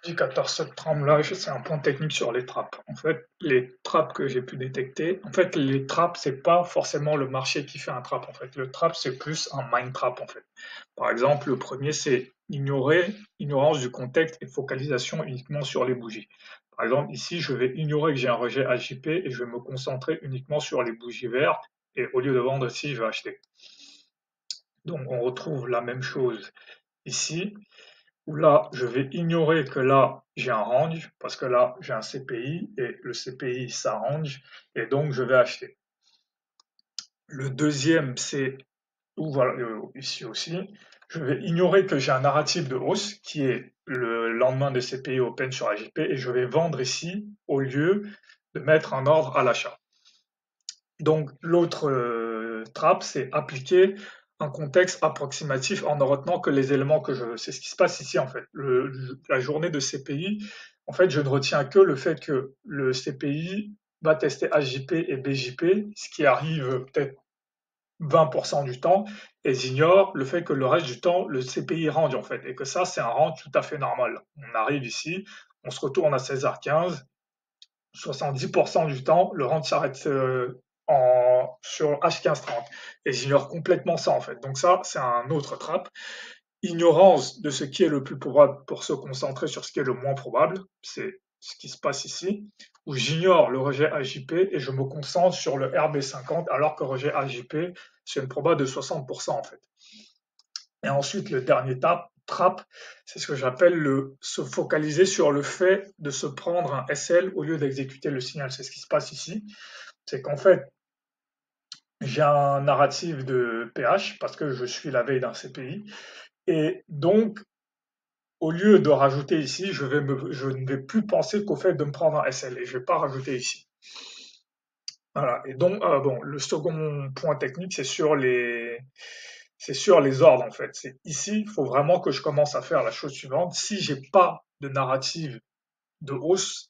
Indicateur cette tremblage, c'est un point technique sur les trappes. En fait, les trappes que j'ai pu détecter, en fait, les trappes, c'est pas forcément le marché qui fait un trap. En fait, le trap, c'est plus un mind trap. En fait, par exemple, le premier, c'est ignorance du contexte et focalisation uniquement sur les bougies. Par exemple, ici, je vais ignorer que j'ai un rejet AJP et je vais me concentrer uniquement sur les bougies vertes. Et au lieu de vendre ici, je vais acheter. Donc, on retrouve la même chose ici où là, je vais ignorer que là, j'ai un range, parce que là, j'ai un CPI, et le CPI s'arrange, et donc je vais acheter. Le deuxième, c'est, ou voilà, ici aussi, je vais ignorer que j'ai un narratif de hausse, qui est le lendemain de CPI open sur AJP, et je vais vendre ici, au lieu de mettre un ordre à l'achat. Donc, l'autre trappe, c'est appliquer un contexte approximatif en ne retenant que les éléments que je veux. C'est ce qui se passe ici, en fait. La journée de CPI, en fait, je ne retiens que le fait que le CPI va tester HJP et BJP, ce qui arrive peut-être 20% du temps, et j'ignore le fait que le reste du temps, le CPI range, en fait, et que ça, c'est un range tout à fait normal. On arrive ici, on se retourne à 16h15, 70% du temps, le range s'arrête sur H1530. Et j'ignore complètement ça, en fait. Donc ça, c'est un autre trap. Ignorance de ce qui est le plus probable pour se concentrer sur ce qui est le moins probable. C'est ce qui se passe ici, où j'ignore le rejet AJP et je me concentre sur le RB50, alors que rejet AJP, c'est une proba de 60%, en fait. Et ensuite, le dernier trap, c'est ce que j'appelle se focaliser sur le fait de se prendre un SL au lieu d'exécuter le signal. C'est ce qui se passe ici. C'est qu'en fait, j'ai un narratif de PH parce que je suis la veille d'un CPI. Et donc, au lieu de rajouter ici, je ne vais plus penser qu'au fait de me prendre un SL et je ne vais pas rajouter ici. Voilà. Et donc, bon, le second point technique, c'est sur les ordres en fait. C'est ici, il faut vraiment que je commence à faire la chose suivante. Si j'ai pas de narrative de hausse,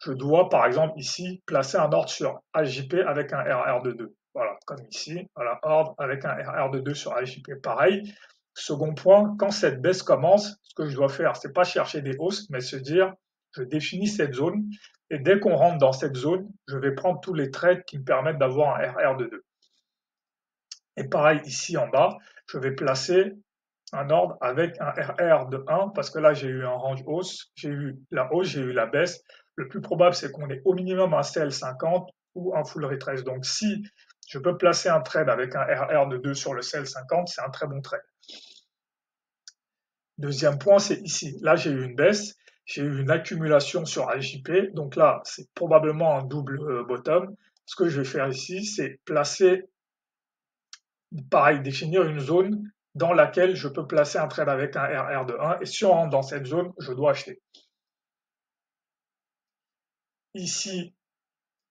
je dois par exemple ici placer un ordre sur AJP avec un RR de 2. Voilà, comme ici, voilà, ordre avec un RR de 2 sur AJP. Pareil. Second point, quand cette baisse commence, ce que je dois faire, c'est pas chercher des hausses, mais se dire, je définis cette zone, et dès qu'on rentre dans cette zone, je vais prendre tous les trades qui me permettent d'avoir un RR de 2. Et pareil, ici en bas, je vais placer un ordre avec un RR de 1 parce que là, j'ai eu un range hausse, j'ai eu la hausse, j'ai eu la baisse. Le plus probable, c'est qu'on ait au minimum un CL50 ou un full retrace. Donc, si je peux placer un trade avec un RR de 2 sur le CL50, c'est un très bon trade. Deuxième point, c'est ici. Là, j'ai eu une baisse, j'ai eu une accumulation sur AJP. Donc là, c'est probablement un double bottom. Ce que je vais faire ici, c'est placer pareil, définir une zone dans laquelle je peux placer un trade avec un RR de 1 et si on rentre dans cette zone, je dois acheter. Ici,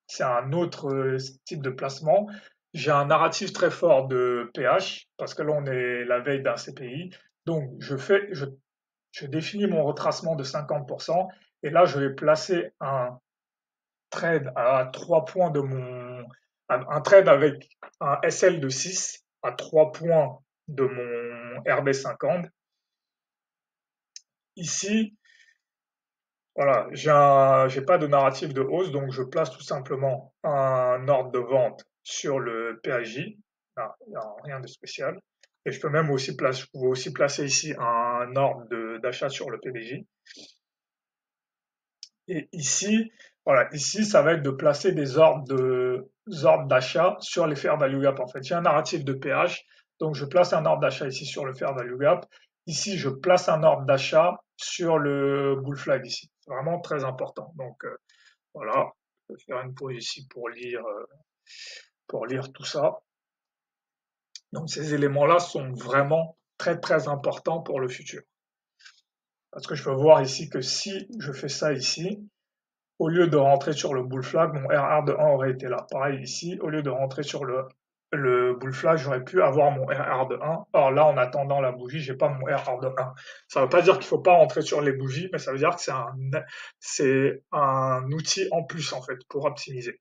c'est un autre type de placement. J'ai un narratif très fort de PH parce que là, on est la veille d'un CPI. Donc, je définis mon retracement de 50% et là, je vais placer un trade à 3 points un trade avec un SL de 6 à 3 points de mon RB50. Ici, voilà, j'ai pas de narratif de hausse, donc je place tout simplement un ordre de vente sur le PAJ. Il n'y a rien de spécial. Et je peux même aussi placer ici un ordre d'achat sur le PBJ. Et ici, voilà, ici, ça va être de placer des ordres d'achat sur les fair value gap. En fait, j'ai un narratif de PH, donc je place un ordre d'achat ici sur le fair value gap. Ici, je place un ordre d'achat sur le bull flag ici. C'est vraiment très important. Donc voilà, je vais faire une pause ici pour lire tout ça. Donc ces éléments-là sont vraiment très très importants pour le futur. Parce que je peux voir ici que si je fais ça ici, au lieu de rentrer sur le bull flag, mon RR de 1 aurait été là. Pareil ici, au lieu de rentrer sur le bull flag, j'aurais pu avoir mon RR de 1. Or là, en attendant la bougie, j'ai pas mon RR de 1. Ça veut pas dire qu'il faut pas rentrer sur les bougies, mais ça veut dire que c'est un outil en plus, en fait, pour optimiser.